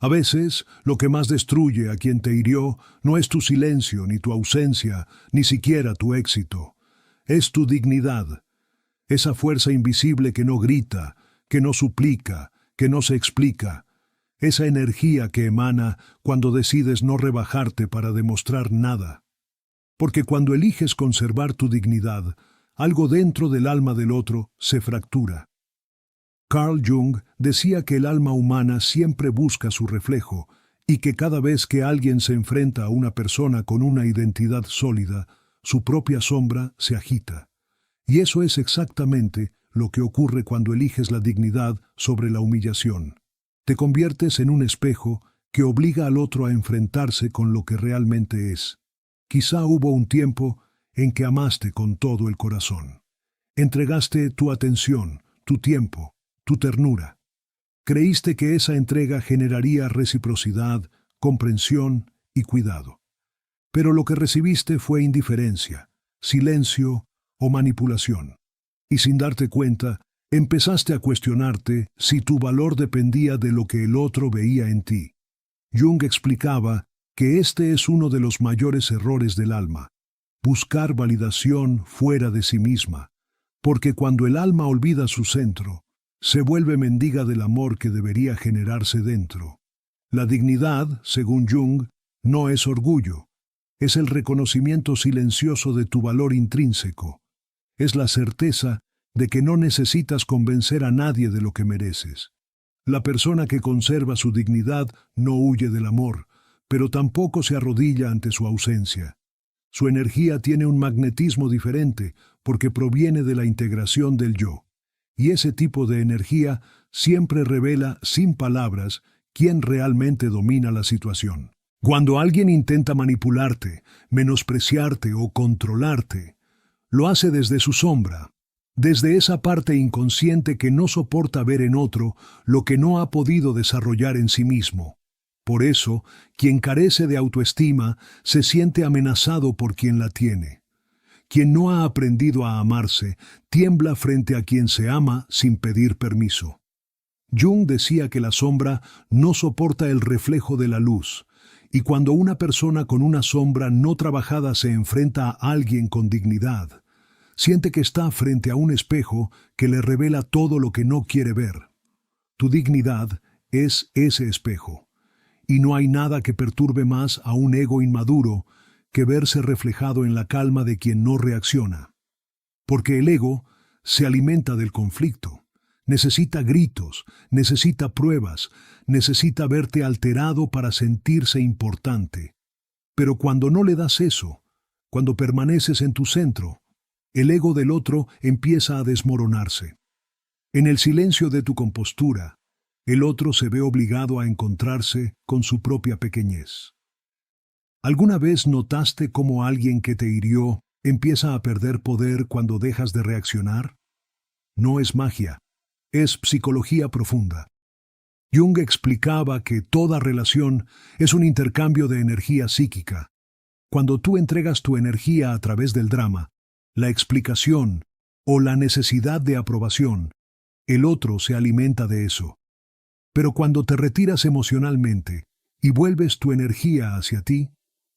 A veces, lo que más destruye a quien te hirió no es tu silencio, ni tu ausencia, ni siquiera tu éxito. Es tu dignidad, esa fuerza invisible que no grita, que no suplica, que no se explica, esa energía que emana cuando decides no rebajarte para demostrar nada. Porque cuando eliges conservar tu dignidad, algo dentro del alma del otro se fractura. Carl Jung decía que el alma humana siempre busca su reflejo y que cada vez que alguien se enfrenta a una persona con una identidad sólida, su propia sombra se agita. Y eso es exactamente lo que ocurre cuando eliges la dignidad sobre la humillación. Te conviertes en un espejo que obliga al otro a enfrentarse con lo que realmente es. Quizá hubo un tiempo en que amaste con todo el corazón. Entregaste tu atención, tu tiempo, tu ternura. Creíste que esa entrega generaría reciprocidad, comprensión y cuidado. Pero lo que recibiste fue indiferencia, silencio o manipulación. Y sin darte cuenta, empezaste a cuestionarte si tu valor dependía de lo que el otro veía en ti. Jung explicaba que este es uno de los mayores errores del alma, buscar validación fuera de sí misma, porque cuando el alma olvida su centro, se vuelve mendiga del amor que debería generarse dentro. La dignidad, según Jung, no es orgullo, es el reconocimiento silencioso de tu valor intrínseco, es la certeza de que no necesitas convencer a nadie de lo que mereces. La persona que conserva su dignidad no huye del amor, pero tampoco se arrodilla ante su ausencia. Su energía tiene un magnetismo diferente porque proviene de la integración del yo. Y ese tipo de energía siempre revela, sin palabras, quién realmente domina la situación. Cuando alguien intenta manipularte, menospreciarte o controlarte, lo hace desde su sombra, desde esa parte inconsciente que no soporta ver en otro lo que no ha podido desarrollar en sí mismo. Por eso, quien carece de autoestima se siente amenazado por quien la tiene. Quien no ha aprendido a amarse tiembla frente a quien se ama sin pedir permiso. Jung decía que la sombra no soporta el reflejo de la luz, y cuando una persona con una sombra no trabajada se enfrenta a alguien con dignidad, siente que está frente a un espejo que le revela todo lo que no quiere ver. Tu dignidad es ese espejo, y no hay nada que perturbe más a un ego inmaduro que verse reflejado en la calma de quien no reacciona. Porque el ego se alimenta del conflicto, necesita gritos, necesita pruebas, necesita verte alterado para sentirse importante. Pero cuando no le das eso, cuando permaneces en tu centro, el ego del otro empieza a desmoronarse. En el silencio de tu compostura, el otro se ve obligado a encontrarse con su propia pequeñez. ¿Alguna vez notaste cómo alguien que te hirió empieza a perder poder cuando dejas de reaccionar? No es magia, es psicología profunda. Jung explicaba que toda relación es un intercambio de energía psíquica. Cuando tú entregas tu energía a través del drama, la explicación o la necesidad de aprobación, el otro se alimenta de eso. Pero cuando te retiras emocionalmente y vuelves tu energía hacia ti,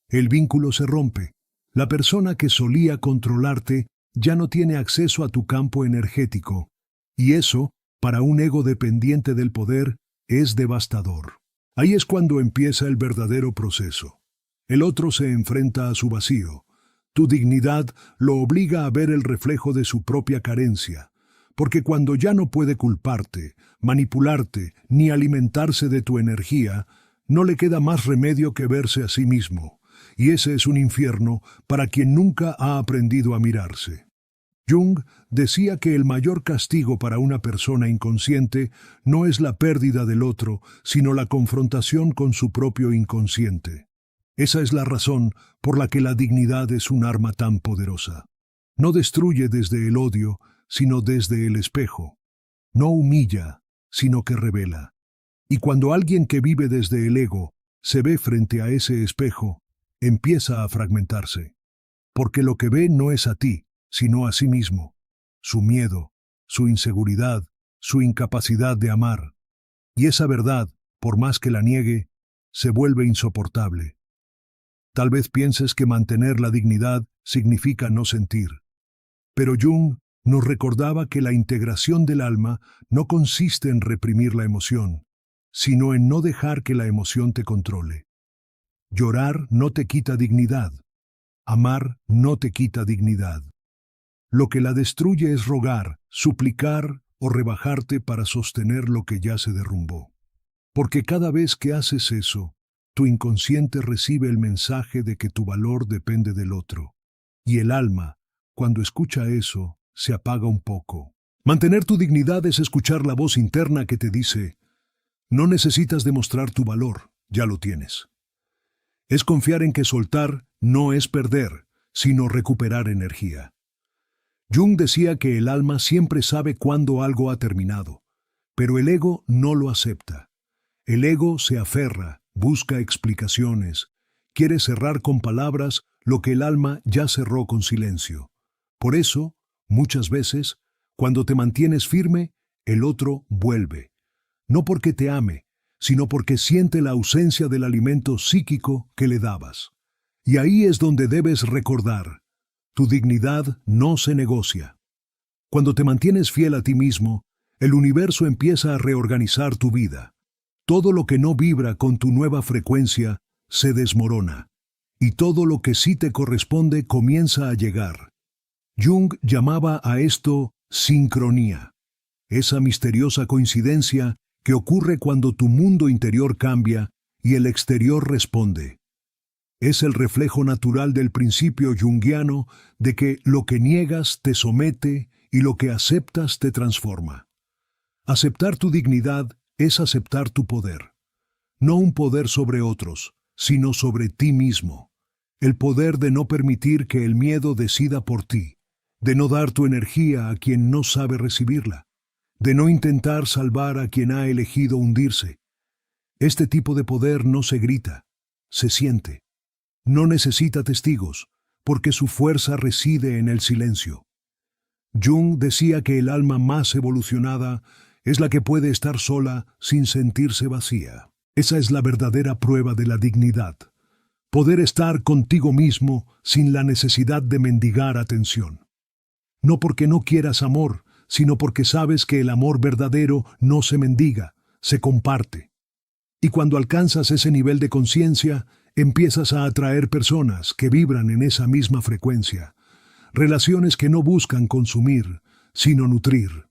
el vínculo se rompe. La persona que solía controlarte ya no tiene acceso a tu campo energético, y eso, para un ego dependiente del poder, es devastador. Ahí es cuando empieza el verdadero proceso. El otro se enfrenta a su vacío. Tu dignidad lo obliga a ver el reflejo de su propia carencia, porque cuando ya no puede culparte, manipularte, ni alimentarse de tu energía, no le queda más remedio que verse a sí mismo. Y ese es un infierno para quien nunca ha aprendido a mirarse. Jung decía que el mayor castigo para una persona inconsciente no es la pérdida del otro, sino la confrontación con su propio inconsciente. Esa es la razón por la que la dignidad es un arma tan poderosa. No destruye desde el odio, sino desde el espejo. No humilla, sino que revela. Y cuando alguien que vive desde el ego se ve frente a ese espejo, empieza a fragmentarse. Porque lo que ve no es a ti, sino a sí mismo. Su miedo, su inseguridad, su incapacidad de amar. Y esa verdad, por más que la niegue, se vuelve insoportable. Tal vez pienses que mantener la dignidad significa no sentir. Pero Jung nos recordaba que la integración del alma no consiste en reprimir la emoción, sino en no dejar que la emoción te controle. Llorar no te quita dignidad. Amar no te quita dignidad. Lo que la destruye es rogar, suplicar o rebajarte para sostener lo que ya se derrumbó. Porque cada vez que haces eso, tu inconsciente recibe el mensaje de que tu valor depende del otro. Y el alma, cuando escucha eso, se apaga un poco. Mantener tu dignidad es escuchar la voz interna que te dice: no necesitas demostrar tu valor, ya lo tienes. Es confiar en que soltar no es perder, sino recuperar energía. Jung decía que el alma siempre sabe cuándo algo ha terminado, pero el ego no lo acepta. El ego se aferra, busca explicaciones, quiere cerrar con palabras lo que el alma ya cerró con silencio. Por eso, muchas veces, cuando te mantienes firme, el otro vuelve. No porque te ame, sino porque siente la ausencia del alimento psíquico que le dabas. Y ahí es donde debes recordar: tu dignidad no se negocia. Cuando te mantienes fiel a ti mismo, el universo empieza a reorganizar tu vida. Todo lo que no vibra con tu nueva frecuencia se desmorona, y todo lo que sí te corresponde comienza a llegar. Jung llamaba a esto sincronía, esa misteriosa coincidencia que ocurre cuando tu mundo interior cambia y el exterior responde. Es el reflejo natural del principio junguiano de que lo que niegas te somete y lo que aceptas te transforma. Aceptar tu dignidad es aceptar tu poder. No un poder sobre otros, sino sobre ti mismo. El poder de no permitir que el miedo decida por ti, de no dar tu energía a quien no sabe recibirla, de no intentar salvar a quien ha elegido hundirse. Este tipo de poder no se grita, se siente. No necesita testigos, porque su fuerza reside en el silencio. Jung decía que el alma más evolucionada es la que puede estar sola sin sentirse vacía. Esa es la verdadera prueba de la dignidad. Poder estar contigo mismo sin la necesidad de mendigar atención. No porque no quieras amor, sino porque sabes que el amor verdadero no se mendiga, se comparte. Y cuando alcanzas ese nivel de conciencia, empiezas a atraer personas que vibran en esa misma frecuencia, relaciones que no buscan consumir, sino nutrir,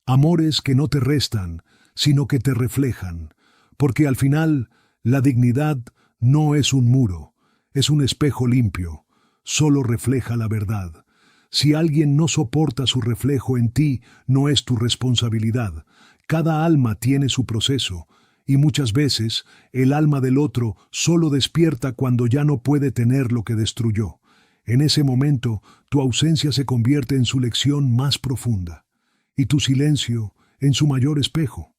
amores que no te restan, sino que te reflejan, porque al final la dignidad no es un muro, es un espejo limpio, solo refleja la verdad. Si alguien no soporta su reflejo en ti, no es tu responsabilidad. Cada alma tiene su proceso, y muchas veces el alma del otro solo despierta cuando ya no puede tener lo que destruyó. En ese momento, tu ausencia se convierte en su lección más profunda, y tu silencio en su mayor espejo.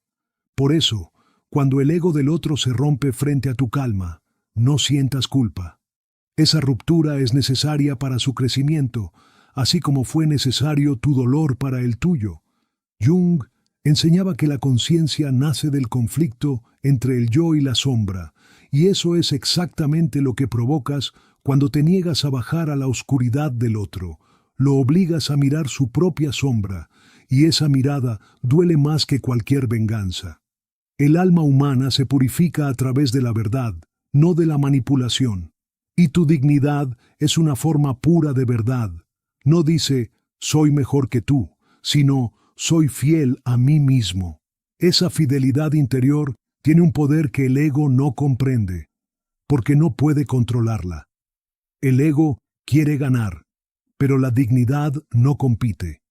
Por eso, cuando el ego del otro se rompe frente a tu calma, no sientas culpa. Esa ruptura es necesaria para su crecimiento, así como fue necesario tu dolor para el tuyo. Jung enseñaba que la conciencia nace del conflicto entre el yo y la sombra, y eso es exactamente lo que provocas cuando te niegas a bajar a la oscuridad del otro. Lo obligas a mirar su propia sombra, y esa mirada duele más que cualquier venganza. El alma humana se purifica a través de la verdad, no de la manipulación. Y tu dignidad es una forma pura de verdad. No dice, soy mejor que tú, sino, soy fiel a mí mismo. Esa fidelidad interior tiene un poder que el ego no comprende, porque no puede controlarla. El ego quiere ganar, pero la dignidad no compite.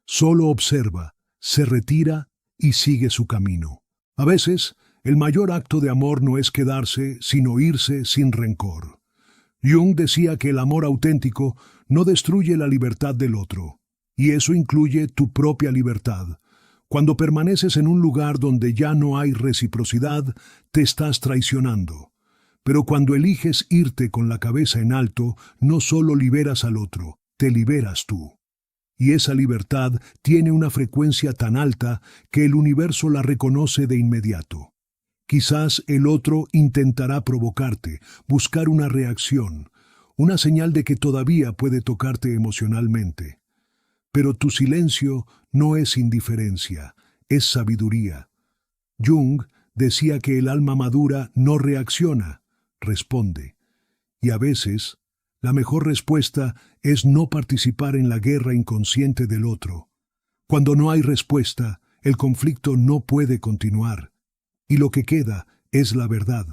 Solo observa, se retira y sigue su camino. A veces, el mayor acto de amor no es quedarse, sino irse sin rencor. Jung decía que el amor auténtico no destruye la libertad del otro, y eso incluye tu propia libertad. Cuando permaneces en un lugar donde ya no hay reciprocidad, te estás traicionando. Pero cuando eliges irte con la cabeza en alto, no solo liberas al otro, te liberas tú. Y esa libertad tiene una frecuencia tan alta que el universo la reconoce de inmediato. Quizás el otro intentará provocarte, buscar una reacción, una señal de que todavía puede tocarte emocionalmente. Pero tu silencio no es indiferencia, es sabiduría. Jung decía que el alma madura no reacciona, responde. Y a veces, la mejor respuesta es no participar en la guerra inconsciente del otro. Cuando no hay respuesta, el conflicto no puede continuar. Y lo que queda es la verdad.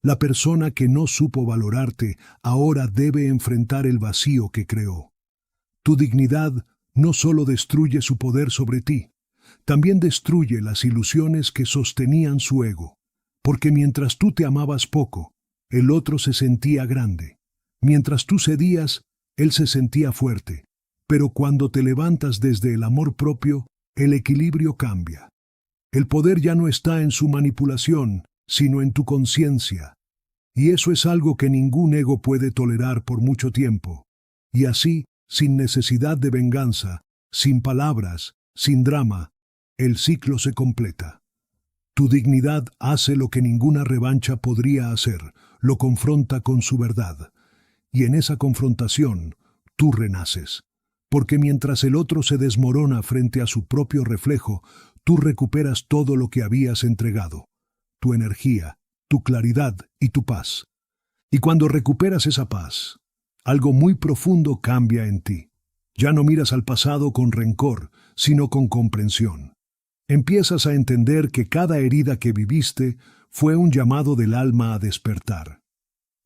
La persona que no supo valorarte ahora debe enfrentar el vacío que creó. Tu dignidad no solo destruye su poder sobre ti, también destruye las ilusiones que sostenían su ego. Porque mientras tú te amabas poco, el otro se sentía grande. Mientras tú cedías, él se sentía fuerte. Pero cuando te levantas desde el amor propio, el equilibrio cambia. El poder ya no está en su manipulación, sino en tu conciencia. Y eso es algo que ningún ego puede tolerar por mucho tiempo. Y así, sin necesidad de venganza, sin palabras, sin drama, el ciclo se completa. Tu dignidad hace lo que ninguna revancha podría hacer, lo confronta con su verdad. Y en esa confrontación, tú renaces. Porque mientras el otro se desmorona frente a su propio reflejo, tú recuperas todo lo que habías entregado. Tu energía, tu claridad y tu paz. Y cuando recuperas esa paz, algo muy profundo cambia en ti. Ya no miras al pasado con rencor, sino con comprensión. Empiezas a entender que cada herida que viviste fue un llamado del alma a despertar.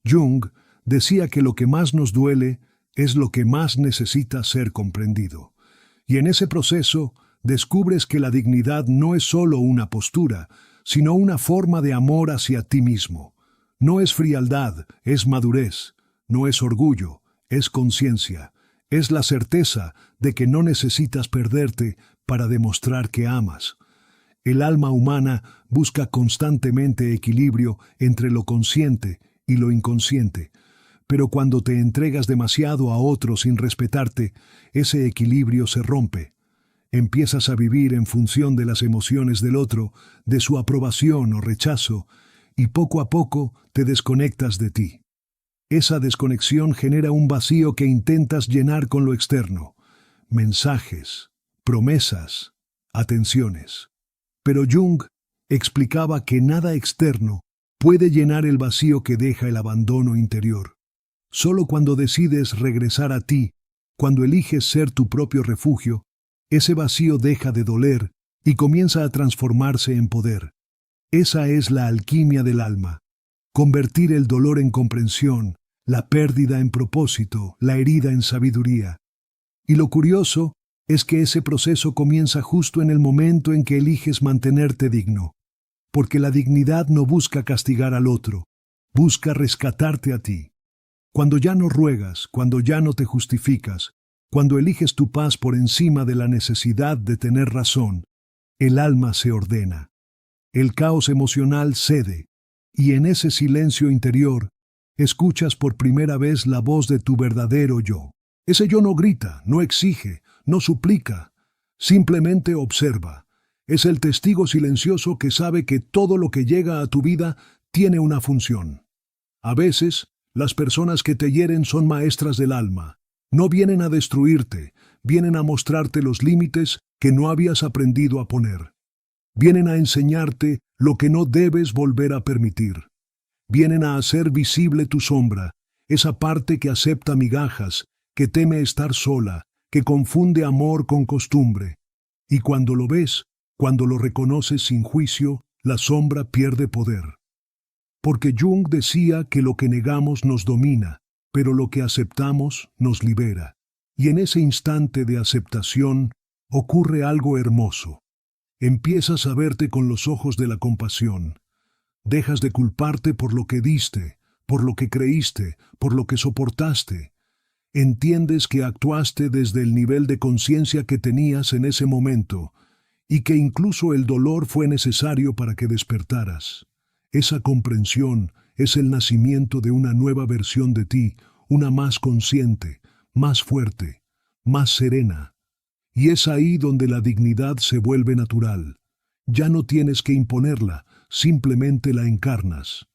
Jung decía que lo que más nos duele es lo que más necesita ser comprendido. Y en ese proceso descubres que la dignidad no es solo una postura, sino una forma de amor hacia ti mismo. No es frialdad, es madurez. No es orgullo, es conciencia. Es la certeza de que no necesitas perderte para demostrar que amas. El alma humana busca constantemente equilibrio entre lo consciente y lo inconsciente. Pero cuando te entregas demasiado a otro sin respetarte, ese equilibrio se rompe. Empiezas a vivir en función de las emociones del otro, de su aprobación o rechazo, y poco a poco te desconectas de ti. Esa desconexión genera un vacío que intentas llenar con lo externo. Mensajes, promesas, atenciones. Pero Jung explicaba que nada externo puede llenar el vacío que deja el abandono interior. Solo cuando decides regresar a ti, cuando eliges ser tu propio refugio, ese vacío deja de doler y comienza a transformarse en poder. Esa es la alquimia del alma. Convertir el dolor en comprensión, la pérdida en propósito, la herida en sabiduría. Y lo curioso es que ese proceso comienza justo en el momento en que eliges mantenerte digno. Porque la dignidad no busca castigar al otro, busca rescatarte a ti. Cuando ya no ruegas, cuando ya no te justificas, cuando eliges tu paz por encima de la necesidad de tener razón, el alma se ordena. El caos emocional cede, y en ese silencio interior, escuchas por primera vez la voz de tu verdadero yo. Ese yo no grita, no exige, no suplica, simplemente observa. Es el testigo silencioso que sabe que todo lo que llega a tu vida tiene una función. A veces, las personas que te hieren son maestras del alma. No vienen a destruirte, vienen a mostrarte los límites que no habías aprendido a poner. Vienen a enseñarte lo que no debes volver a permitir. Vienen a hacer visible tu sombra, esa parte que acepta migajas, que teme estar sola, que confunde amor con costumbre. Y cuando lo ves, cuando lo reconoces sin juicio, la sombra pierde poder. Porque Jung decía que lo que negamos nos domina, pero lo que aceptamos nos libera. Y en ese instante de aceptación ocurre algo hermoso. Empiezas a verte con los ojos de la compasión. Dejas de culparte por lo que diste, por lo que creíste, por lo que soportaste. Entiendes que actuaste desde el nivel de conciencia que tenías en ese momento, y que incluso el dolor fue necesario para que despertaras. Esa comprensión es el nacimiento de una nueva versión de ti, una más consciente, más fuerte, más serena. Y es ahí donde la dignidad se vuelve natural. Ya no tienes que imponerla, simplemente la encarnas.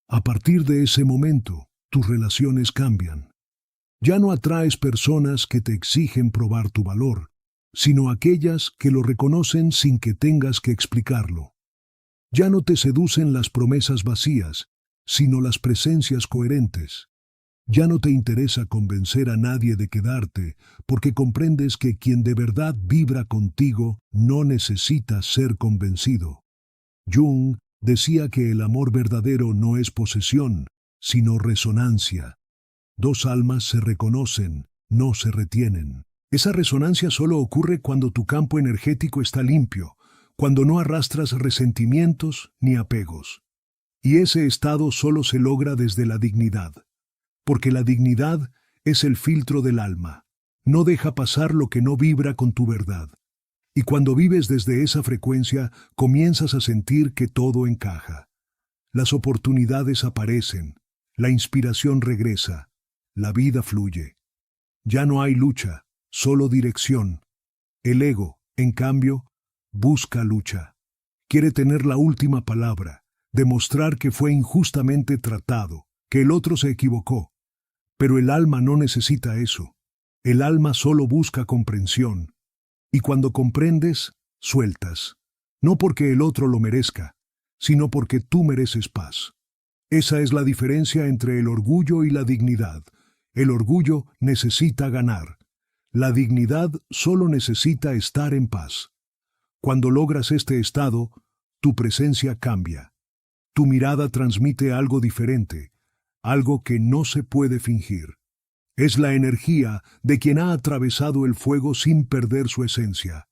A partir de ese momento, tus relaciones cambian. Ya no atraes personas que te exigen probar tu valor, sino aquellas que lo reconocen sin que tengas que explicarlo. Ya no te seducen las promesas vacías, sino las presencias coherentes. Ya no te interesa convencer a nadie de quedarte, porque comprendes que quien de verdad vibra contigo no necesita ser convencido. Jung decía que el amor verdadero no es posesión, sino resonancia. Dos almas se reconocen, no se retienen. Esa resonancia solo ocurre cuando tu campo energético está limpio, cuando no arrastras resentimientos ni apegos. Y ese estado solo se logra desde la dignidad, porque la dignidad es el filtro del alma. No deja pasar lo que no vibra con tu verdad. Y cuando vives desde esa frecuencia, comienzas a sentir que todo encaja. Las oportunidades aparecen, la inspiración regresa, la vida fluye. Ya no hay lucha, solo dirección. El ego, en cambio, busca lucha. Quiere tener la última palabra, demostrar que fue injustamente tratado, que el otro se equivocó. Pero el alma no necesita eso. El alma solo busca comprensión. Y cuando comprendes, sueltas. No porque el otro lo merezca, sino porque tú mereces paz. Esa es la diferencia entre el orgullo y la dignidad. El orgullo necesita ganar. La dignidad solo necesita estar en paz. Cuando logras este estado, tu presencia cambia. Tu mirada transmite algo diferente, algo que no se puede fingir. Es la energía de quien ha atravesado el fuego sin perder su esencia,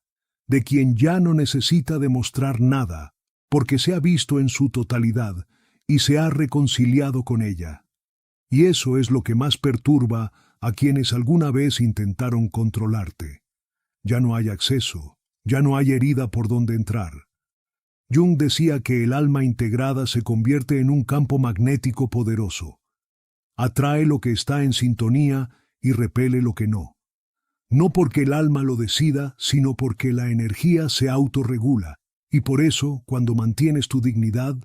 de quien ya no necesita demostrar nada, porque se ha visto en su totalidad y se ha reconciliado con ella. Y eso es lo que más perturba a quienes alguna vez intentaron controlarte. Ya no hay acceso, ya no hay herida por donde entrar. Jung decía que el alma integrada se convierte en un campo magnético poderoso. Atrae lo que está en sintonía y repele lo que no. No porque el alma lo decida, sino porque la energía se autorregula, y por eso, cuando mantienes tu dignidad,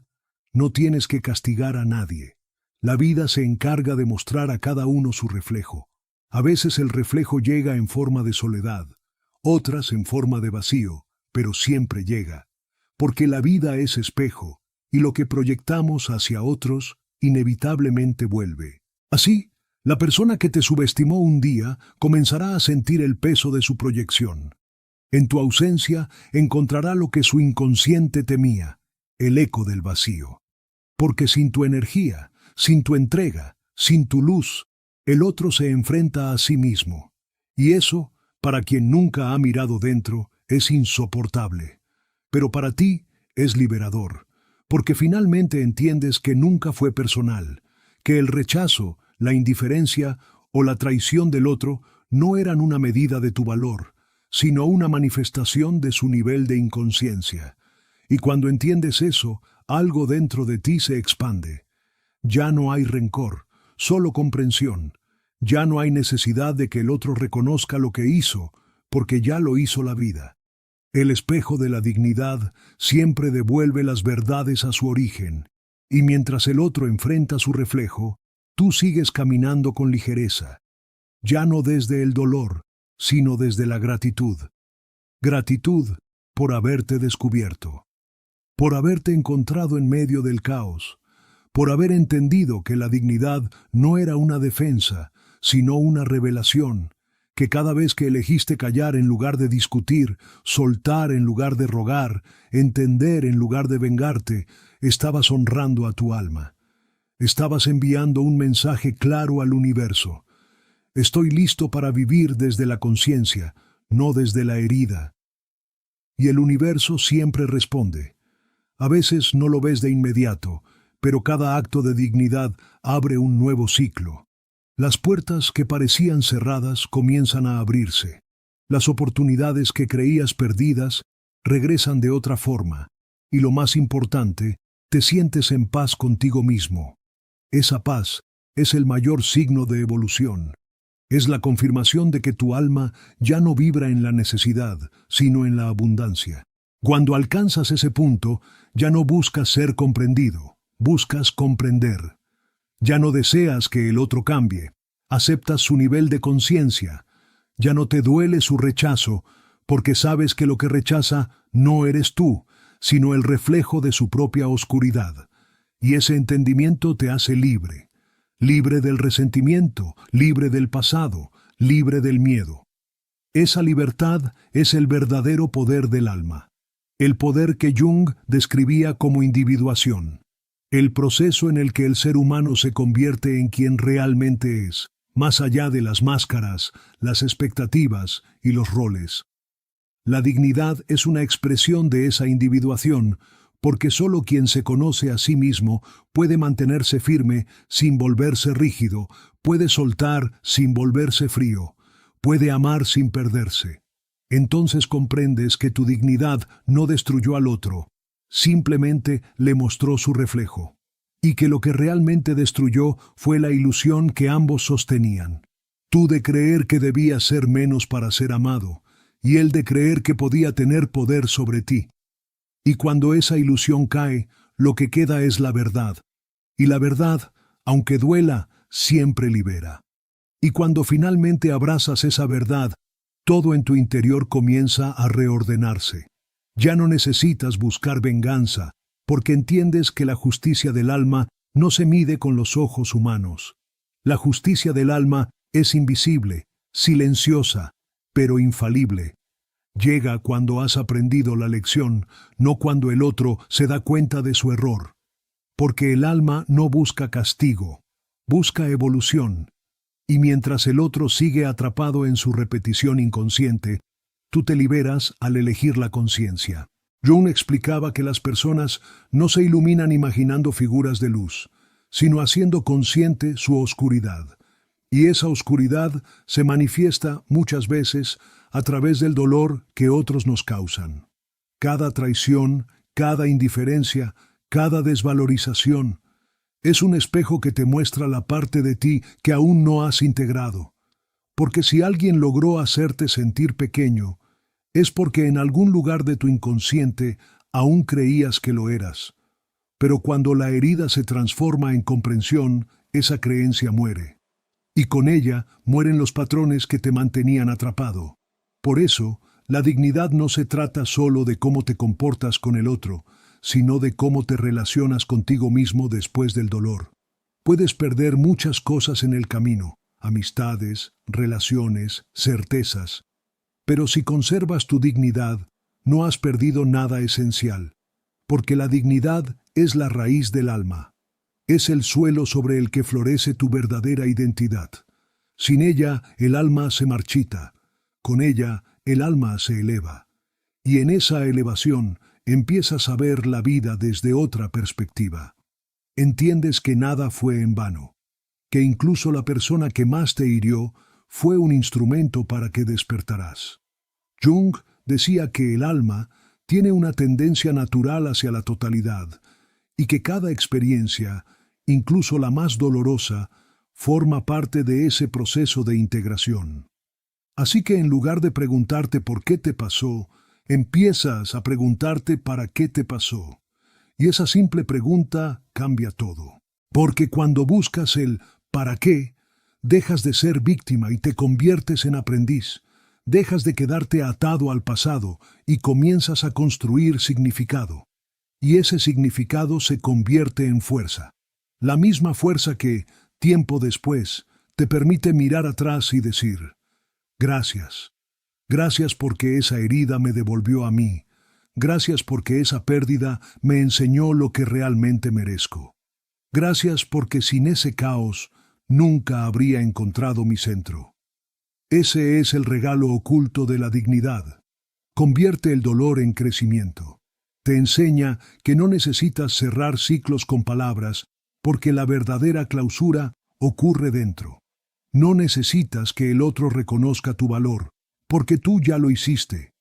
no tienes que castigar a nadie. La vida se encarga de mostrar a cada uno su reflejo. A veces el reflejo llega en forma de soledad, otras en forma de vacío, pero siempre llega. Porque la vida es espejo, y lo que proyectamos hacia otros inevitablemente vuelve. Así, la persona que te subestimó un día comenzará a sentir el peso de su proyección. En tu ausencia encontrará lo que su inconsciente temía, el eco del vacío. Porque sin tu energía, sin tu entrega, sin tu luz, el otro se enfrenta a sí mismo. Y eso, para quien nunca ha mirado dentro, es insoportable. Pero para ti es liberador, porque finalmente entiendes que nunca fue personal, que el rechazo, la indiferencia o la traición del otro no eran una medida de tu valor, sino una manifestación de su nivel de inconsciencia. Y cuando entiendes eso, algo dentro de ti se expande. Ya no hay rencor, solo comprensión. Ya no hay necesidad de que el otro reconozca lo que hizo, porque ya lo hizo la vida. El espejo de la dignidad siempre devuelve las verdades a su origen, y mientras el otro enfrenta su reflejo, tú sigues caminando con ligereza, ya no desde el dolor, sino desde la gratitud. Gratitud por haberte descubierto, por haberte encontrado en medio del caos, por haber entendido que la dignidad no era una defensa, sino una revelación, que cada vez que elegiste callar en lugar de discutir, soltar en lugar de rogar, entender en lugar de vengarte, estabas honrando a tu alma. Estabas enviando un mensaje claro al universo. Estoy listo para vivir desde la conciencia, no desde la herida. Y el universo siempre responde. A veces no lo ves de inmediato, pero cada acto de dignidad abre un nuevo ciclo. Las puertas que parecían cerradas comienzan a abrirse. Las oportunidades que creías perdidas regresan de otra forma. Y lo más importante, te sientes en paz contigo mismo. Esa paz es el mayor signo de evolución. Es la confirmación de que tu alma ya no vibra en la necesidad, sino en la abundancia. Cuando alcanzas ese punto, ya no buscas ser comprendido, buscas comprender. Ya no deseas que el otro cambie, aceptas su nivel de conciencia. Ya no te duele su rechazo, porque sabes que lo que rechaza no eres tú, sino el reflejo de su propia oscuridad. Y ese entendimiento te hace libre, libre del resentimiento, libre del pasado, libre del miedo. Esa libertad es el verdadero poder del alma, el poder que Jung describía como individuación, el proceso en el que el ser humano se convierte en quien realmente es, más allá de las máscaras, las expectativas y los roles. La dignidad es una expresión de esa individuación, porque solo quien se conoce a sí mismo puede mantenerse firme sin volverse rígido, puede soltar sin volverse frío, puede amar sin perderse. Entonces comprendes que tu dignidad no destruyó al otro, simplemente le mostró su reflejo, y que lo que realmente destruyó fue la ilusión que ambos sostenían. Tú de creer que debías ser menos para ser amado, y él de creer que podía tener poder sobre ti. Y cuando esa ilusión cae, lo que queda es la verdad. Y la verdad, aunque duela, siempre libera. Y cuando finalmente abrazas esa verdad, todo en tu interior comienza a reordenarse. Ya no necesitas buscar venganza, porque entiendes que la justicia del alma no se mide con los ojos humanos. La justicia del alma es invisible, silenciosa, pero infalible. Llega cuando has aprendido la lección, no cuando el otro se da cuenta de su error. Porque el alma no busca castigo, busca evolución. Y mientras el otro sigue atrapado en su repetición inconsciente, tú te liberas al elegir la conciencia. Jung explicaba que las personas no se iluminan imaginando figuras de luz, sino haciendo consciente su oscuridad. Y esa oscuridad se manifiesta muchas veces a través del dolor que otros nos causan. Cada traición, cada indiferencia, cada desvalorización, es un espejo que te muestra la parte de ti que aún no has integrado. Porque si alguien logró hacerte sentir pequeño, es porque en algún lugar de tu inconsciente aún creías que lo eras. Pero cuando la herida se transforma en comprensión, esa creencia muere. Y con ella mueren los patrones que te mantenían atrapado. Por eso, la dignidad no se trata solo de cómo te comportas con el otro, sino de cómo te relacionas contigo mismo después del dolor. Puedes perder muchas cosas en el camino, amistades, relaciones, certezas. Pero si conservas tu dignidad, no has perdido nada esencial, porque la dignidad es la raíz del alma. Es el suelo sobre el que florece tu verdadera identidad. Sin ella, el alma se marchita. Con ella, el alma se eleva. Y en esa elevación, empiezas a ver la vida desde otra perspectiva. Entiendes que nada fue en vano, que incluso la persona que más te hirió fue un instrumento para que despertarás. Jung decía que el alma tiene una tendencia natural hacia la totalidad y que cada experiencia, incluso la más dolorosa, forma parte de ese proceso de integración. Así que en lugar de preguntarte por qué te pasó, empiezas a preguntarte para qué te pasó. Y esa simple pregunta cambia todo. Porque cuando buscas el ¿para qué?, dejas de ser víctima y te conviertes en aprendiz. Dejas de quedarte atado al pasado y comienzas a construir significado. Y ese significado se convierte en fuerza. La misma fuerza que, tiempo después, te permite mirar atrás y decir, gracias. Gracias porque esa herida me devolvió a mí. Gracias porque esa pérdida me enseñó lo que realmente merezco. Gracias porque sin ese caos nunca habría encontrado mi centro. Ese es el regalo oculto de la dignidad. Convierte el dolor en crecimiento. Te enseña que no necesitas cerrar ciclos con palabras, porque la verdadera clausura ocurre dentro. No necesitas que el otro reconozca tu valor, porque tú ya lo hiciste.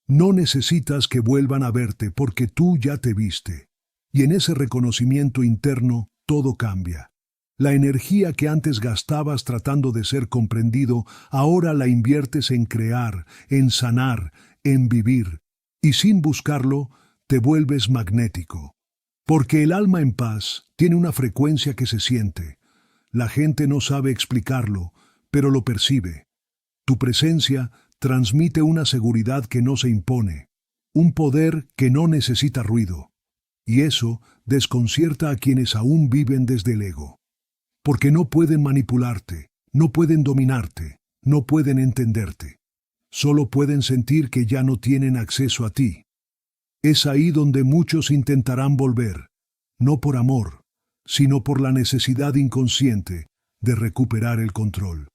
No necesitas que vuelvan a verte, porque tú ya te viste. Y en ese reconocimiento interno todo cambia. La energía que antes gastabas tratando de ser comprendido, ahora la inviertes en crear, en sanar, en vivir. y sin buscarlo te vuelves magnético. Porque el alma en paz tiene una frecuencia que se siente. La gente no sabe explicarlo, pero lo percibe. Tu presencia transmite una seguridad que no se impone, un poder que no necesita ruido. Y eso desconcierta a quienes aún viven desde el ego. Porque no pueden manipularte, no pueden dominarte, no pueden entenderte. Solo pueden sentir que ya no tienen acceso a ti. Es ahí donde muchos intentarán volver, no por amor, sino por la necesidad inconsciente de recuperar el control.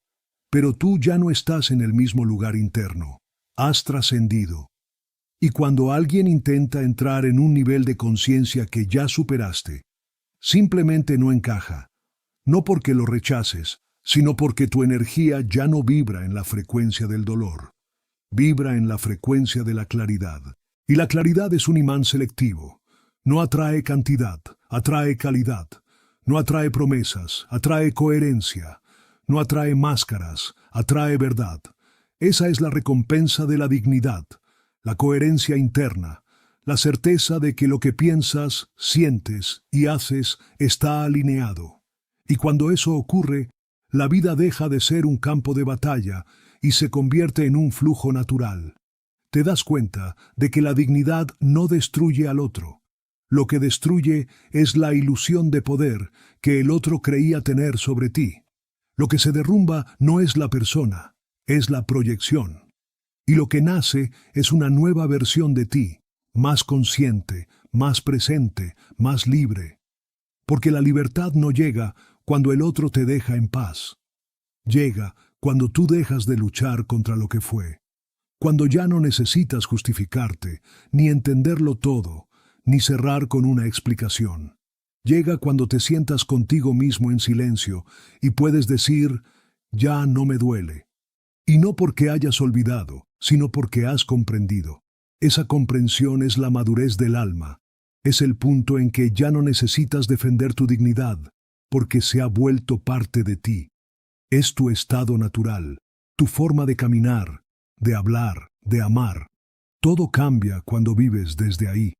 Pero tú ya no estás en el mismo lugar interno, has trascendido. Y cuando alguien intenta entrar en un nivel de conciencia que ya superaste, simplemente no encaja, no porque lo rechaces, sino porque tu energía ya no vibra en la frecuencia del dolor, vibra en la frecuencia de la claridad. Y la claridad es un imán selectivo. No atrae cantidad, atrae calidad. No atrae promesas, atrae coherencia. No atrae máscaras, atrae verdad. Esa es la recompensa de la dignidad, la coherencia interna, la certeza de que lo que piensas, sientes y haces está alineado. Y cuando eso ocurre, la vida deja de ser un campo de batalla y se convierte en un flujo natural. Te das cuenta de que la dignidad no destruye al otro. Lo que destruye es la ilusión de poder que el otro creía tener sobre ti. Lo que se derrumba no es la persona, es la proyección. Y lo que nace es una nueva versión de ti, más consciente, más presente, más libre. Porque la libertad no llega cuando el otro te deja en paz. Llega cuando tú dejas de luchar contra lo que fue. Cuando ya no necesitas justificarte, ni entenderlo todo, ni cerrar con una explicación. Llega cuando te sientas contigo mismo en silencio y puedes decir, ya no me duele. Y no porque hayas olvidado, sino porque has comprendido. Esa comprensión es la madurez del alma. Es el punto en que ya no necesitas defender tu dignidad, porque se ha vuelto parte de ti. Es tu estado natural, tu forma de caminar, de hablar, de amar. Todo cambia cuando vives desde ahí,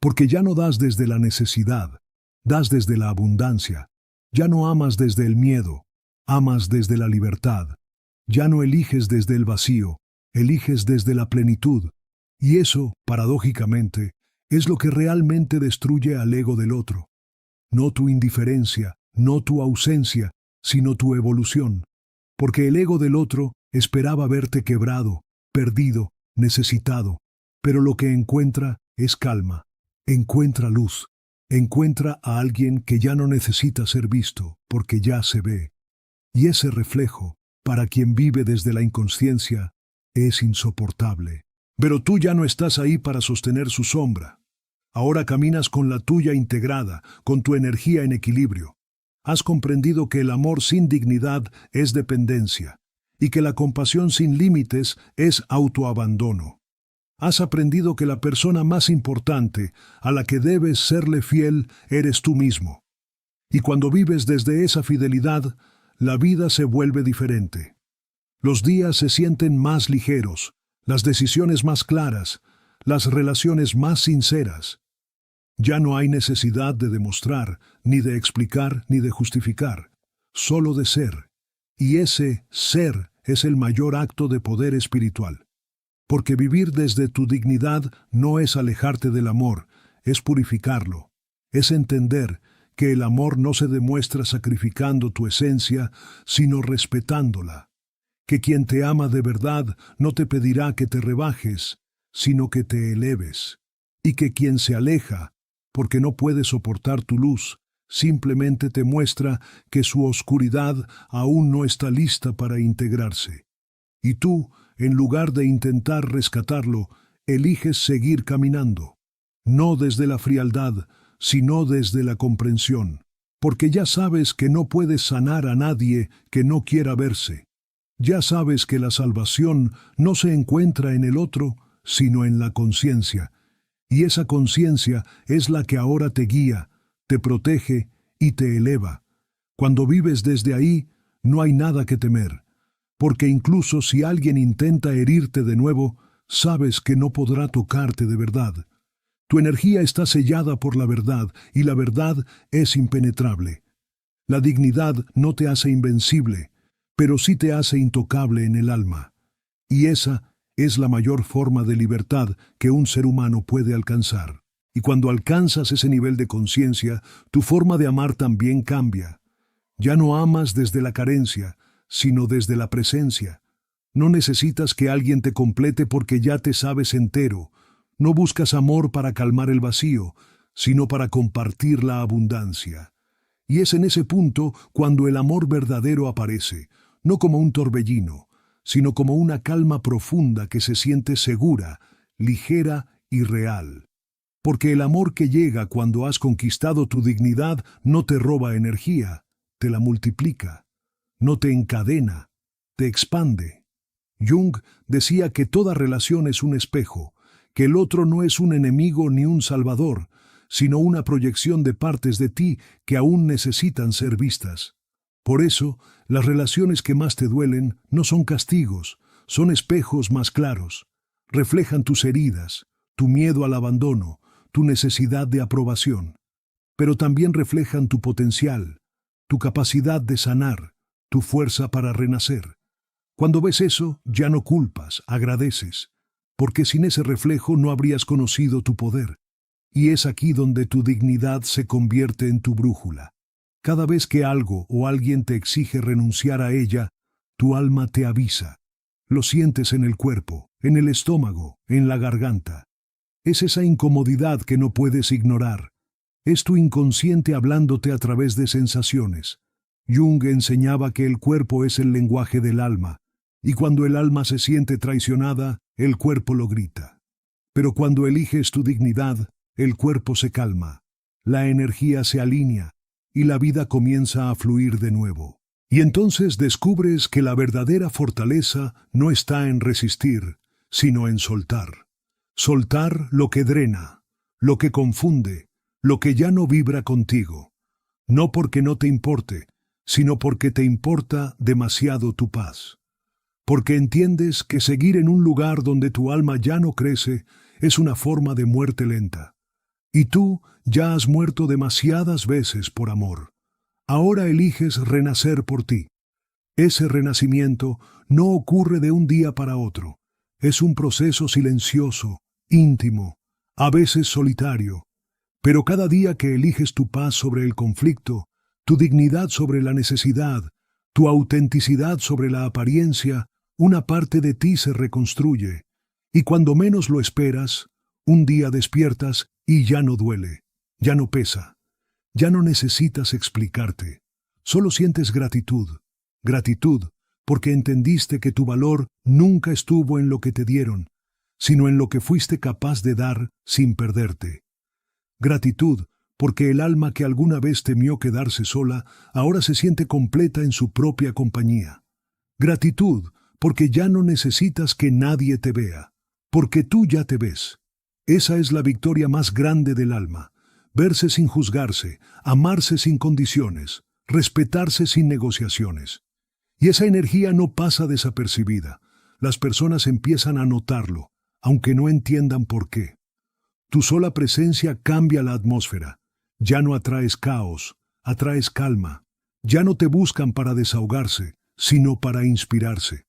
porque ya no das desde la necesidad, das desde la abundancia. Ya no amas desde el miedo, amas desde la libertad. Ya no eliges desde el vacío, eliges desde la plenitud. Y eso, paradójicamente, es lo que realmente destruye al ego del otro. No tu indiferencia, no tu ausencia, sino tu evolución. Porque el ego del otro esperaba verte quebrado, perdido, necesitado, pero lo que encuentra es calma, encuentra luz, encuentra a alguien que ya no necesita ser visto, porque ya se ve. Y ese reflejo, para quien vive desde la inconsciencia, es insoportable. Pero tú ya no estás ahí para sostener su sombra. Ahora caminas con la tuya integrada, con tu energía en equilibrio. Has comprendido que el amor sin dignidad es dependencia, y que la compasión sin límites es autoabandono. Has aprendido que la persona más importante a la que debes serle fiel eres tú mismo. Y cuando vives desde esa fidelidad, la vida se vuelve diferente. Los días se sienten más ligeros, las decisiones más claras, las relaciones más sinceras. Ya no hay necesidad de demostrar, ni de explicar, ni de justificar, solo de ser. Y ese ser es el mayor acto de poder espiritual. Porque vivir desde tu dignidad no es alejarte del amor, es purificarlo. Es entender que el amor no se demuestra sacrificando tu esencia, sino respetándola. Que quien te ama de verdad no te pedirá que te rebajes, sino que te eleves. Y que quien se aleja, porque no puede soportar tu luz, simplemente te muestra que su oscuridad aún no está lista para integrarse. Y tú, en lugar de intentar rescatarlo, eliges seguir caminando, no desde la frialdad, sino desde la comprensión, porque ya sabes que no puedes sanar a nadie que no quiera verse. Ya sabes que la salvación no se encuentra en el otro, sino en la conciencia, y esa conciencia es la que ahora te guía, te protege y te eleva. Cuando vives desde ahí, no hay nada que temer, porque incluso si alguien intenta herirte de nuevo, sabes que no podrá tocarte de verdad. Tu energía está sellada por la verdad y la verdad es impenetrable. La dignidad no te hace invencible, pero sí te hace intocable en el alma. Y esa es la mayor forma de libertad que un ser humano puede alcanzar. Y cuando alcanzas ese nivel de conciencia, tu forma de amar también cambia. Ya no amas desde la carencia, sino desde la presencia. No necesitas que alguien te complete porque ya te sabes entero. No buscas amor para calmar el vacío, sino para compartir la abundancia. Y es en ese punto cuando el amor verdadero aparece, no como un torbellino, sino como una calma profunda que se siente segura, ligera y real. Porque el amor que llega cuando has conquistado tu dignidad no te roba energía, te la multiplica, no te encadena, te expande. Jung decía que toda relación es un espejo, que el otro no es un enemigo ni un salvador, sino una proyección de partes de ti que aún necesitan ser vistas. Por eso, las relaciones que más te duelen no son castigos, son espejos más claros. Reflejan tus heridas, tu miedo al abandono, tu necesidad de aprobación. Pero también reflejan tu potencial, tu capacidad de sanar, tu fuerza para renacer. Cuando ves eso, ya no culpas, agradeces, porque sin ese reflejo no habrías conocido tu poder. Y es aquí donde tu dignidad se convierte en tu brújula. Cada vez que algo o alguien te exige renunciar a ella, tu alma te avisa. Lo sientes en el cuerpo, en el estómago, en la garganta. Es esa incomodidad que no puedes ignorar. Es tu inconsciente hablándote a través de sensaciones. Jung enseñaba que el cuerpo es el lenguaje del alma, y cuando el alma se siente traicionada, el cuerpo lo grita. Pero cuando eliges tu dignidad, el cuerpo se calma, la energía se alinea, y la vida comienza a fluir de nuevo. Y entonces descubres que la verdadera fortaleza no está en resistir, sino en soltar. Soltar lo que drena, lo que confunde, lo que ya no vibra contigo. No porque no te importe, sino porque te importa demasiado tu paz. Porque entiendes que seguir en un lugar donde tu alma ya no crece es una forma de muerte lenta. Y tú ya has muerto demasiadas veces por amor. Ahora eliges renacer por ti. Ese renacimiento no ocurre de un día para otro. Es un proceso silencioso, íntimo, a veces solitario. Pero cada día que eliges tu paz sobre el conflicto, tu dignidad sobre la necesidad, tu autenticidad sobre la apariencia, una parte de ti se reconstruye. Y cuando menos lo esperas, un día despiertas y ya no duele, ya no pesa, ya no necesitas explicarte. Solo sientes gratitud. Gratitud porque entendiste que tu valor nunca estuvo en lo que te dieron, sino en lo que fuiste capaz de dar sin perderte. Gratitud porque el alma que alguna vez temió quedarse sola, ahora se siente completa en su propia compañía. Gratitud porque ya no necesitas que nadie te vea, porque tú ya te ves. Esa es la victoria más grande del alma, verse sin juzgarse, amarse sin condiciones, respetarse sin negociaciones. Y esa energía no pasa desapercibida. Las personas empiezan a notarlo, aunque no entiendan por qué. Tu sola presencia cambia la atmósfera. Ya no atraes caos, atraes calma. Ya no te buscan para desahogarse, sino para inspirarse.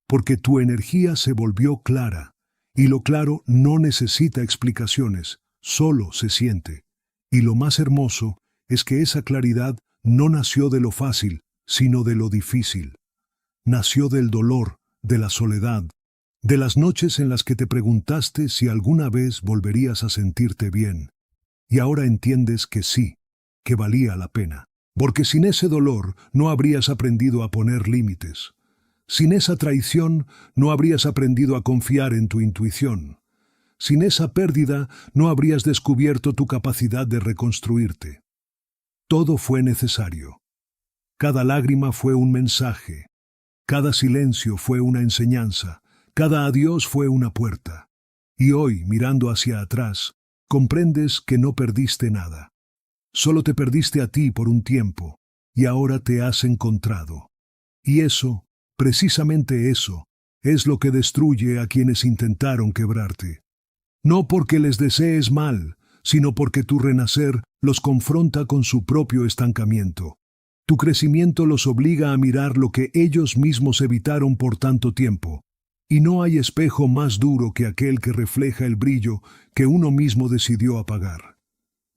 Porque tu energía se volvió clara, y lo claro no necesita explicaciones, solo se siente. Y lo más hermoso es que esa claridad no nació de lo fácil, sino de lo difícil. Nació del dolor, de la soledad, de las noches en las que te preguntaste si alguna vez volverías a sentirte bien. Y ahora entiendes que sí, que valía la pena. Porque sin ese dolor no habrías aprendido a poner límites. Sin esa traición no habrías aprendido a confiar en tu intuición. Sin esa pérdida no habrías descubierto tu capacidad de reconstruirte. Todo fue necesario. Cada lágrima fue un mensaje. Cada silencio fue una enseñanza. Cada adiós fue una puerta. Y hoy, mirando hacia atrás, comprendes que no perdiste nada. Solo te perdiste a ti por un tiempo, y ahora te has encontrado. Y eso, precisamente eso, es lo que destruye a quienes intentaron quebrarte. No porque les desees mal, sino porque tu renacer los confronta con su propio estancamiento. Tu crecimiento los obliga a mirar lo que ellos mismos evitaron por tanto tiempo. Y no hay espejo más duro que aquel que refleja el brillo que uno mismo decidió apagar.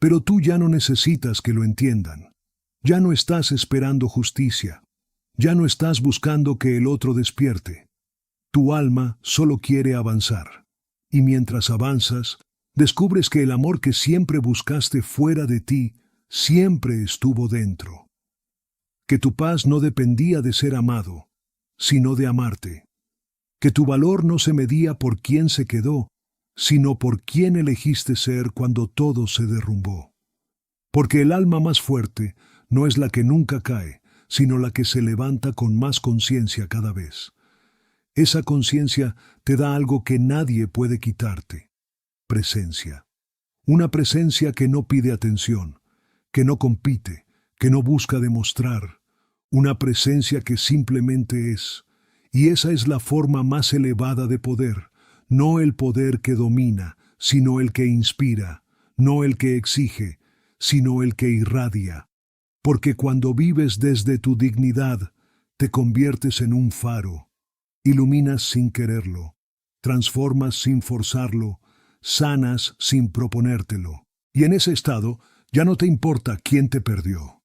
Pero tú ya no necesitas que lo entiendan. Ya no estás esperando justicia. Ya no estás buscando que el otro despierte. Tu alma solo quiere avanzar. Y mientras avanzas, descubres que el amor que siempre buscaste fuera de ti, siempre estuvo dentro. Que tu paz no dependía de ser amado, sino de amarte. Que tu valor no se medía por quién se quedó, sino por quién elegiste ser cuando todo se derrumbó. Porque el alma más fuerte no es la que nunca cae, sino la que se levanta con más conciencia cada vez. Esa conciencia te da algo que nadie puede quitarte. Presencia. Una presencia que no pide atención, que no compite, que no busca demostrar. Una presencia que simplemente es. Y esa es la forma más elevada de poder, no el poder que domina, sino el que inspira, no el que exige, sino el que irradia. Porque cuando vives desde tu dignidad, te conviertes en un faro. Iluminas sin quererlo, transformas sin forzarlo, sanas sin proponértelo. Y en ese estado ya no te importa quién te perdió.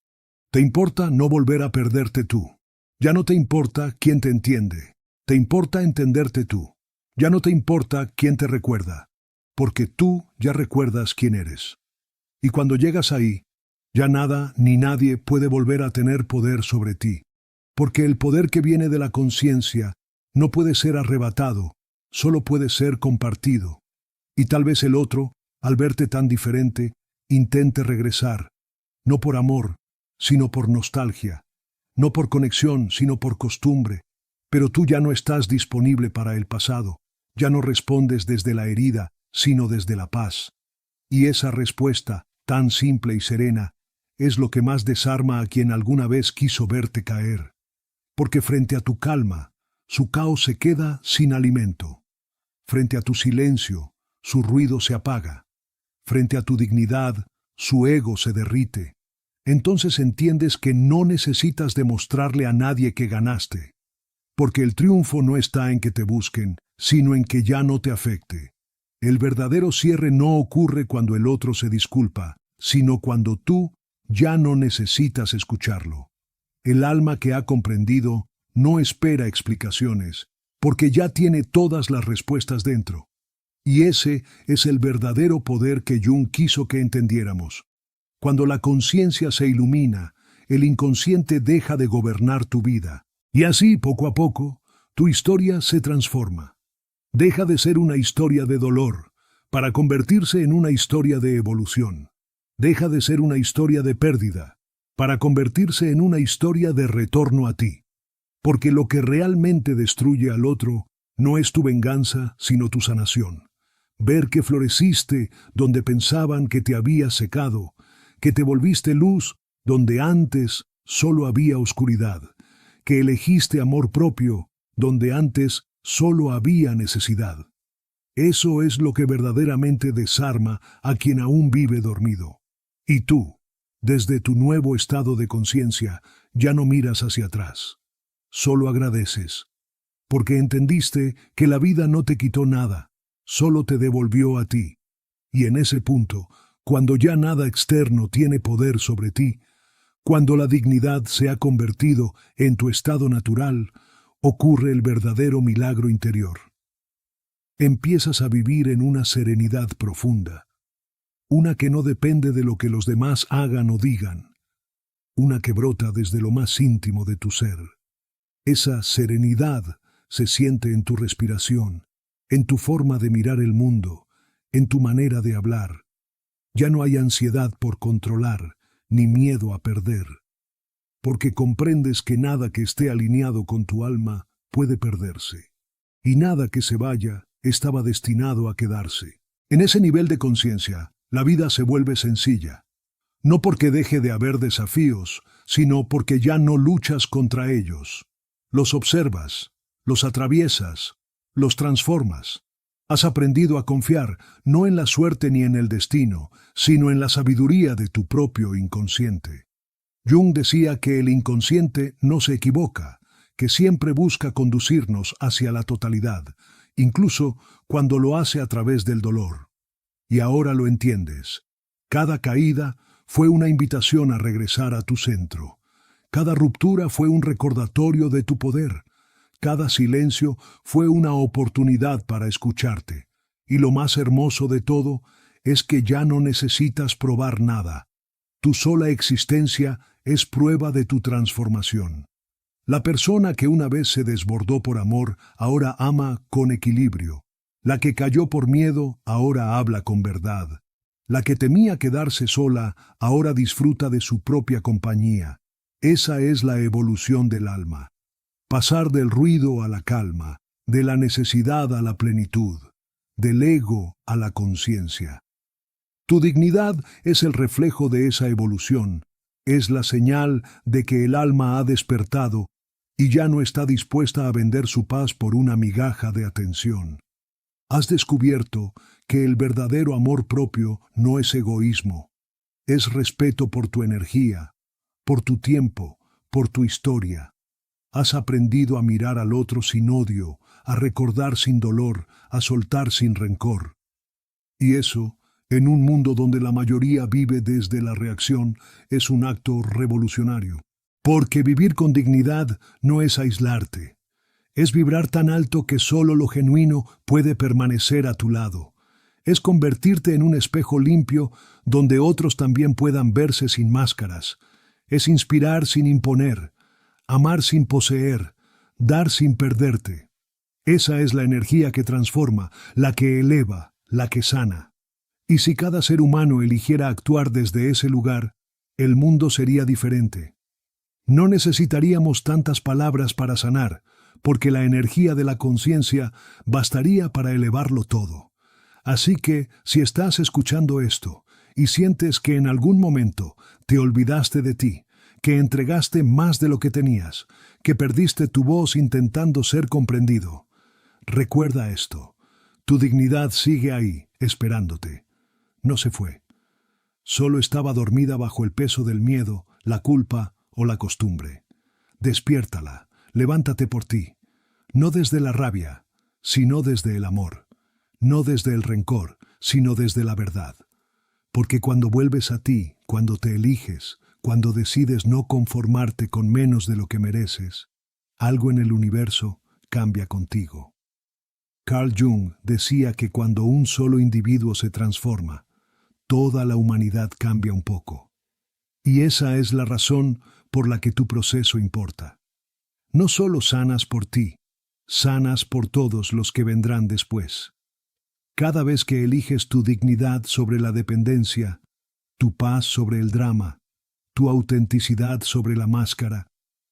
Te importa no volver a perderte tú. Ya no te importa quién te entiende. Te importa entenderte tú. Ya no te importa quién te recuerda, porque tú ya recuerdas quién eres. Y cuando llegas ahí, ya nada ni nadie puede volver a tener poder sobre ti, porque el poder que viene de la conciencia no puede ser arrebatado, solo puede ser compartido. Y tal vez el otro, al verte tan diferente, intente regresar, no por amor, sino por nostalgia, no por conexión, sino por costumbre. Pero tú ya no estás disponible para el pasado, ya no respondes desde la herida, sino desde la paz. Y esa respuesta, tan simple y serena, es lo que más desarma a quien alguna vez quiso verte caer. Porque frente a tu calma, su caos se queda sin alimento. Frente a tu silencio, su ruido se apaga. Frente a tu dignidad, su ego se derrite. Entonces entiendes que no necesitas demostrarle a nadie que ganaste. Porque el triunfo no está en que te busquen, sino en que ya no te afecte. El verdadero cierre no ocurre cuando el otro se disculpa, sino cuando tú ya no necesitas escucharlo. El alma que ha comprendido no espera explicaciones, porque ya tiene todas las respuestas dentro. Y ese es el verdadero poder que Jung quiso que entendiéramos. Cuando la conciencia se ilumina, el inconsciente deja de gobernar tu vida. Y así, poco a poco, tu historia se transforma. Deja de ser una historia de dolor, para convertirse en una historia de evolución. Deja de ser una historia de pérdida, para convertirse en una historia de retorno a ti. Porque lo que realmente destruye al otro no es tu venganza, sino tu sanación. Ver que floreciste donde pensaban que te habías secado, que te volviste luz donde antes solo había oscuridad, que elegiste amor propio donde antes solo había necesidad. Eso es lo que verdaderamente desarma a quien aún vive dormido. Y tú, desde tu nuevo estado de conciencia, ya no miras hacia atrás. Solo agradeces, porque entendiste que la vida no te quitó nada, solo te devolvió a ti. Y en ese punto, cuando ya nada externo tiene poder sobre ti, cuando la dignidad se ha convertido en tu estado natural, ocurre el verdadero milagro interior. Empiezas a vivir en una serenidad profunda, una que no depende de lo que los demás hagan o digan, una que brota desde lo más íntimo de tu ser. Esa serenidad se siente en tu respiración, en tu forma de mirar el mundo, en tu manera de hablar. Ya no hay ansiedad por controlar, ni miedo a perder, porque comprendes que nada que esté alineado con tu alma puede perderse, y nada que se vaya estaba destinado a quedarse. En ese nivel de conciencia, la vida se vuelve sencilla, no porque deje de haber desafíos, sino porque ya no luchas contra ellos. Los observas, los atraviesas, los transformas. Has aprendido a confiar no en la suerte ni en el destino, sino en la sabiduría de tu propio inconsciente. Jung decía que el inconsciente no se equivoca, que siempre busca conducirnos hacia la totalidad, incluso cuando lo hace a través del dolor. Y ahora lo entiendes. Cada caída fue una invitación a regresar a tu centro. Cada ruptura fue un recordatorio de tu poder. Cada silencio fue una oportunidad para escucharte. Y lo más hermoso de todo es que ya no necesitas probar nada. Tu sola existencia es prueba de tu transformación. La persona que una vez se desbordó por amor, ahora ama con equilibrio. La que cayó por miedo, ahora habla con verdad. La que temía quedarse sola, ahora disfruta de su propia compañía. Esa es la evolución del alma. Pasar del ruido a la calma, de la necesidad a la plenitud, del ego a la conciencia. Tu dignidad es el reflejo de esa evolución, es la señal de que el alma ha despertado y ya no está dispuesta a vender su paz por una migaja de atención. Has descubierto que el verdadero amor propio no es egoísmo, es respeto por tu energía, por tu tiempo, por tu historia. Has aprendido a mirar al otro sin odio, a recordar sin dolor, a soltar sin rencor. Y eso, en un mundo donde la mayoría vive desde la reacción, es un acto revolucionario. Porque vivir con dignidad no es aislarte. Es vibrar tan alto que solo lo genuino puede permanecer a tu lado. Es convertirte en un espejo limpio donde otros también puedan verse sin máscaras. Es inspirar sin imponer, amar sin poseer, dar sin perderte. Esa es la energía que transforma, la que eleva, la que sana. Y si cada ser humano eligiera actuar desde ese lugar, el mundo sería diferente. No necesitaríamos tantas palabras para sanar, porque la energía de la conciencia bastaría para elevarlo todo. Así que, si estás escuchando esto y sientes que en algún momento te olvidaste de ti, que entregaste más de lo que tenías, que perdiste tu voz intentando ser comprendido, recuerda esto. Tu dignidad sigue ahí, esperándote. No se fue. Solo estaba dormida bajo el peso del miedo, la culpa o la costumbre. Despiértala, levántate por ti. No desde la rabia, sino desde el amor. No desde el rencor, sino desde la verdad. Porque cuando vuelves a ti, cuando te eliges, cuando decides no conformarte con menos de lo que mereces, algo en el universo cambia contigo. Carl Jung decía que cuando un solo individuo se transforma, toda la humanidad cambia un poco. Y esa es la razón por la que tu proceso importa. No solo sanas por ti, sanas por todos los que vendrán después. Cada vez que eliges tu dignidad sobre la dependencia, tu paz sobre el drama, tu autenticidad sobre la máscara,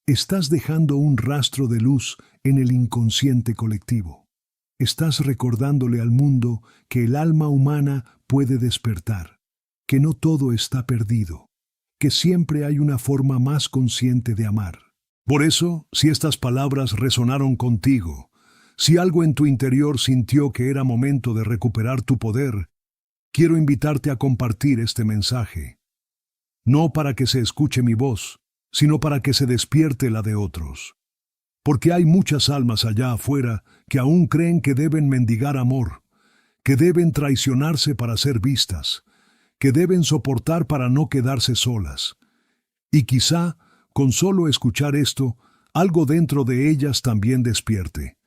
estás dejando un rastro de luz en el inconsciente colectivo. Estás recordándole al mundo que el alma humana puede despertar, que no todo está perdido, que siempre hay una forma más consciente de amar. Por eso, si estas palabras resonaron contigo, si algo en tu interior sintió que era momento de recuperar tu poder, quiero invitarte a compartir este mensaje. No para que se escuche mi voz, sino para que se despierte la de otros. Porque hay muchas almas allá afuera que aún creen que deben mendigar amor, que deben traicionarse para ser vistas, que deben soportar para no quedarse solas. Y quizá, con solo escuchar esto, algo dentro de ellas también despierte.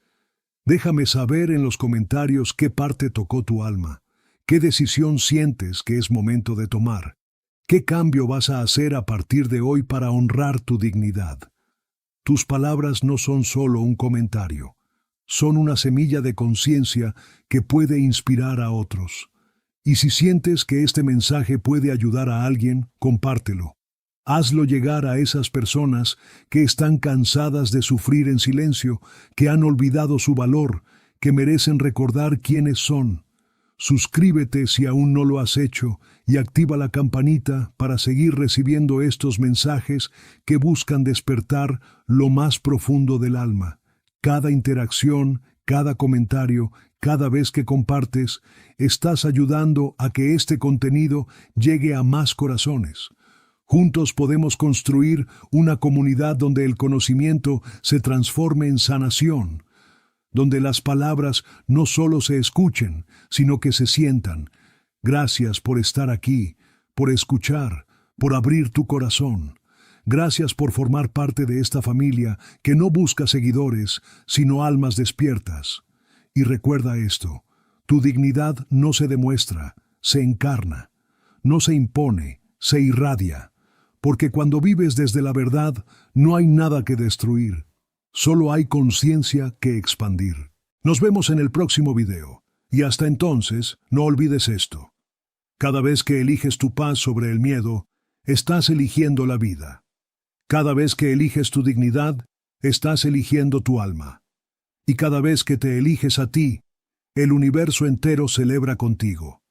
Déjame saber en los comentarios qué parte tocó tu alma, qué decisión sientes que es momento de tomar, qué cambio vas a hacer a partir de hoy para honrar tu dignidad. Tus palabras no son solo un comentario, son una semilla de conciencia que puede inspirar a otros. Y si sientes que este mensaje puede ayudar a alguien, compártelo. Hazlo llegar a esas personas que están cansadas de sufrir en silencio, que han olvidado su valor, que merecen recordar quiénes son. Suscríbete si aún no lo has hecho y activa la campanita para seguir recibiendo estos mensajes que buscan despertar lo más profundo del alma. Cada interacción, cada comentario, cada vez que compartes, estás ayudando a que este contenido llegue a más corazones. Juntos podemos construir una comunidad donde el conocimiento se transforme en sanación, donde las palabras no solo se escuchen, sino que se sientan. Gracias por estar aquí, por escuchar, por abrir tu corazón. Gracias por formar parte de esta familia que no busca seguidores, sino almas despiertas. Y recuerda esto, tu dignidad no se demuestra, se encarna, no se impone, se irradia. Porque cuando vives desde la verdad, no hay nada que destruir, solo hay conciencia que expandir. Nos vemos en el próximo video, y hasta entonces, no olvides esto. Cada vez que eliges tu paz sobre el miedo, estás eligiendo la vida. Cada vez que eliges tu dignidad, estás eligiendo tu alma. Y cada vez que te eliges a ti, el universo entero celebra contigo.